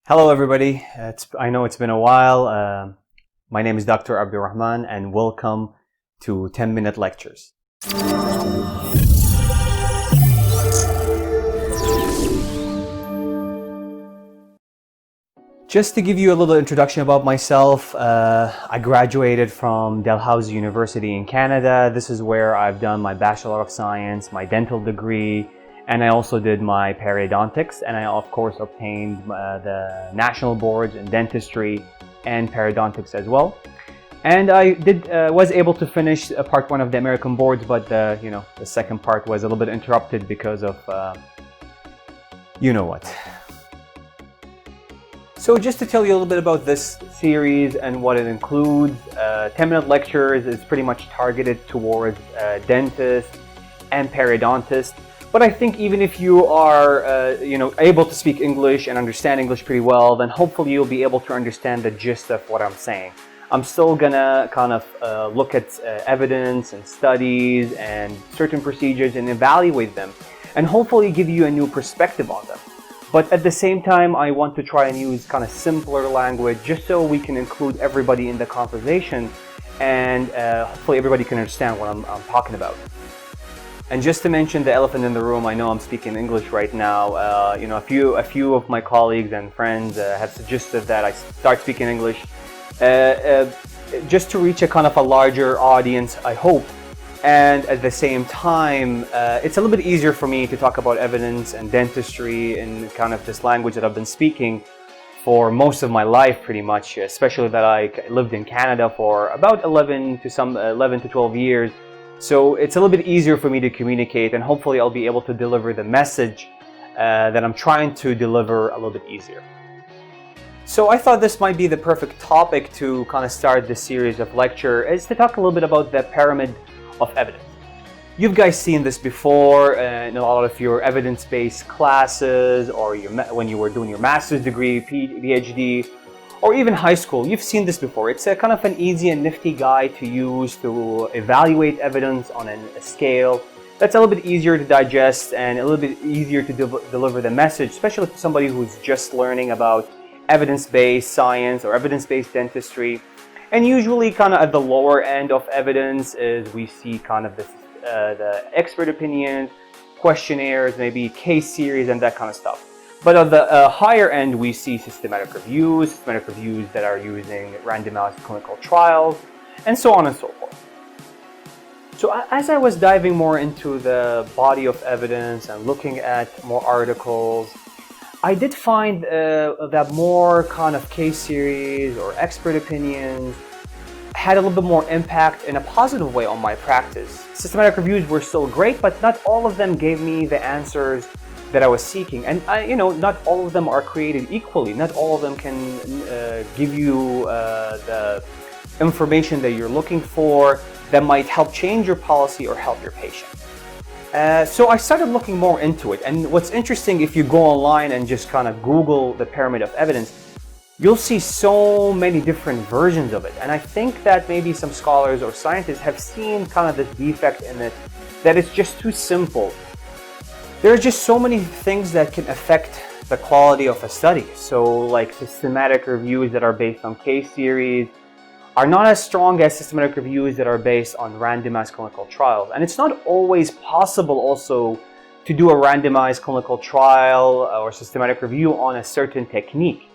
Hello everybody, I know it's been a while. My name is Dr. Abdulrahman and welcome to 10-minute lectures. Just to give you a little introduction about myself, I graduated from Dalhousie University in Canada. This is where I've done my Bachelor of Science, my dental degree, and I also did my periodontics, and I of course obtained the national boards in dentistry and periodontics as well. And I was able to finish part one of the American boards, but the second part was a little bit interrupted because of you know what. So just to tell you a little bit about this series and what it includes, 10-minute lectures is pretty much targeted towards dentists and periodontists. But I think even if you are able to speak English and understand English pretty well, then hopefully you'll be able to understand the gist of what I'm saying. I'm still gonna kind of look at evidence and studies and certain procedures and evaluate them and hopefully give you a new perspective on them. But at the same time, I want to try and use kind of simpler language just so we can include everybody in the conversation and hopefully everybody can understand what I'm talking about. And just to mention the elephant in the room, I know I'm speaking English right now. A few of my colleagues and friends have suggested that I start speaking English just to reach a kind of a larger audience, I hope. And at the same time, it's a little bit easier for me to talk about evidence and dentistry in kind of this language that I've been speaking for most of my life, pretty much. Especially that I lived in Canada for about 11 to 12 years. So it's a little bit easier for me to communicate, and hopefully I'll be able to deliver the message that I'm trying to deliver a little bit easier. So I thought this might be the perfect topic to kind of start this series of lecture, is to talk a little bit about the pyramid of evidence. You've guys seen this before in a lot of your evidence-based classes, or when you were doing your master's degree, PhD, or even high school. You've seen this before. It's a kind of an easy and nifty guide to use to evaluate evidence on a scale that's a little bit easier to digest and a little bit easier to deliver the message, especially to somebody who's just learning about evidence-based science or evidence-based dentistry. And usually kind of at the lower end of evidence is we see kind of the expert opinions, questionnaires, maybe case series and that kind of stuff. But at the higher end, we see systematic reviews that are using randomized clinical trials, and so on and so forth. So as I was diving more into the body of evidence and looking at more articles, I did find that more kind of case series or expert opinions had a little bit more impact in a positive way on my practice. Systematic reviews were still great, but not all of them gave me the answers that I was seeking, and not all of them are created equally. Not all of them can give you the information that you're looking for that might help change your policy or help your patient. So I started looking more into it, and what's interesting, if you go online and just kind of Google the pyramid of evidence, you'll see so many different versions of it. And I think that maybe some scholars or scientists have seen kind of this defect in it, that it's just too simple. There are just so many things that can affect the quality of a study. So like systematic reviews that are based on case series are not as strong as systematic reviews that are based on randomized clinical trials. And it's not always possible also to do a randomized clinical trial or systematic review on a certain technique.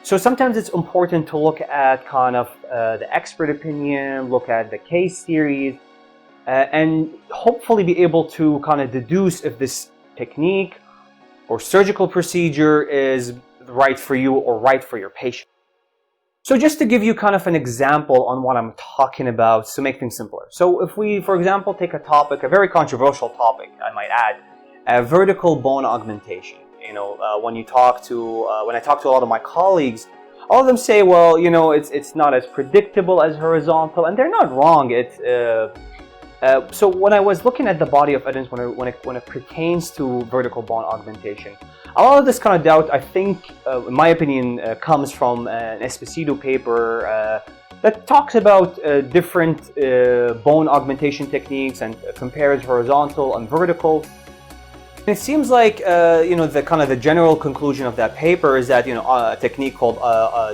So sometimes it's important to look at kind of the expert opinion, look at the case series, and hopefully be able to kind of deduce if this technique or surgical procedure is right for you or right for your patient. So just to give you kind of an example on what I'm talking about to make things simpler. So if we, for example, take a topic, a very controversial topic, I might add, vertical bone augmentation. When I talk to a lot of my colleagues, all of them say, well, it's not as predictable as horizontal, and they're not wrong. So when I was looking at the body of evidence when it pertains to vertical bone augmentation, a lot of this kind of doubt, I think, in my opinion, comes from an Esposito paper that talks about different bone augmentation techniques and compares horizontal and vertical. It seems like the general conclusion of that paper is that a technique called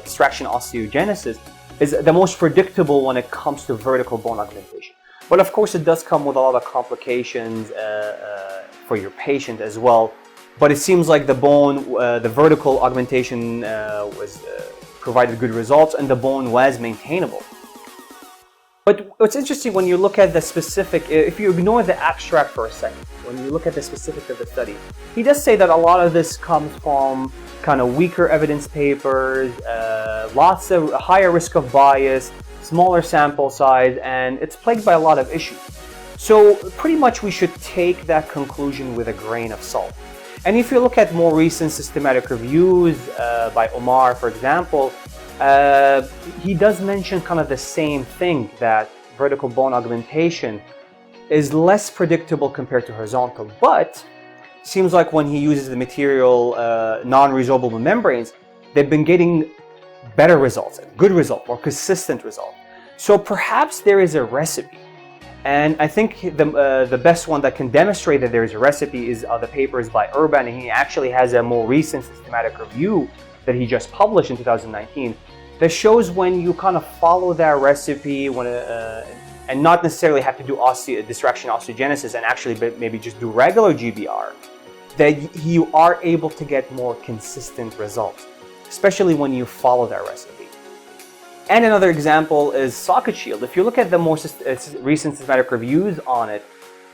distraction osteogenesis is the most predictable when it comes to vertical bone augmentation. But of course, it does come with a lot of complications for your patient as well. But it seems like the vertical augmentation provided good results, and the bone was maintainable. But what's interesting, when you look at the specific, if you ignore the abstract for a second, when you look at the specifics of the study, he does say that a lot of this comes from kind of weaker evidence papers, lots of higher risk of bias, smaller sample size, and it's plagued by a lot of issues. So pretty much we should take that conclusion with a grain of salt. And if you look at more recent systematic reviews by Omar, for example, he does mention kind of the same thing, that vertical bone augmentation is less predictable compared to horizontal, but seems like when he uses the material non-resorbable membranes, they've been getting better results, good results, more consistent results. So perhaps there is a recipe. And I think the best one that can demonstrate that there is a recipe is the papers by Urban, and he actually has a more recent systematic review that he just published in 2019 that shows when you kind of follow that recipe and not necessarily have to do distraction osteogenesis and actually maybe just do regular GBR, that you are able to get more consistent results, especially when you follow that recipe. And another example is socket shield. If you look at the more recent systematic reviews on it,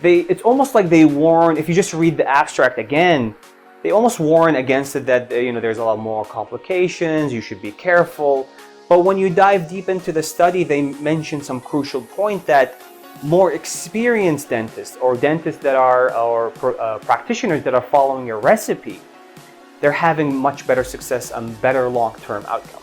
it's almost like they warn, if you just read the abstract again, they almost warn against it, that there's a lot more complications, you should be careful. But when you dive deep into the study, they mention some crucial point that more experienced dentists or dentists that are practitioners that are following your recipe, they're having much better success and better long-term outcomes.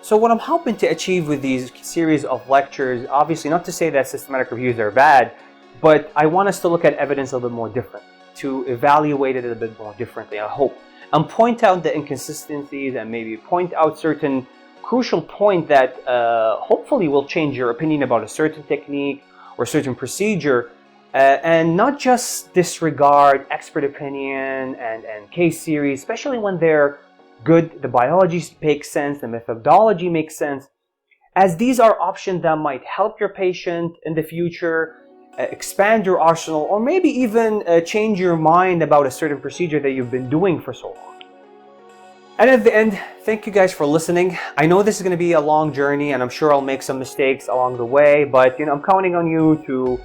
So what I'm hoping to achieve with these series of lectures, obviously not to say that systematic reviews are bad, but I want us to look at evidence a little bit more different, to evaluate it a bit more differently, I hope, and point out the inconsistencies and maybe point out certain crucial point that hopefully will change your opinion about a certain technique or certain procedure, and not just disregard expert opinion and case series, especially when they're good, the biology makes sense, the methodology makes sense, as these are options that might help your patient in the future, expand your arsenal, or maybe even change your mind about a certain procedure that you've been doing for so long. And at the end, thank you guys for listening. I know this is going to be a long journey, and I'm sure I'll make some mistakes along the way, but I'm counting on you to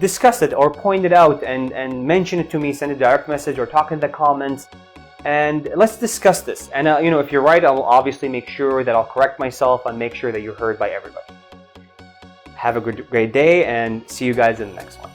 discuss it or point it out and mention it to me, send a direct message or talk in the comments. And let's discuss this. And if you're right, I'll obviously make sure that I'll correct myself and make sure that you're heard by everybody. Have a great day, and see you guys in the next one.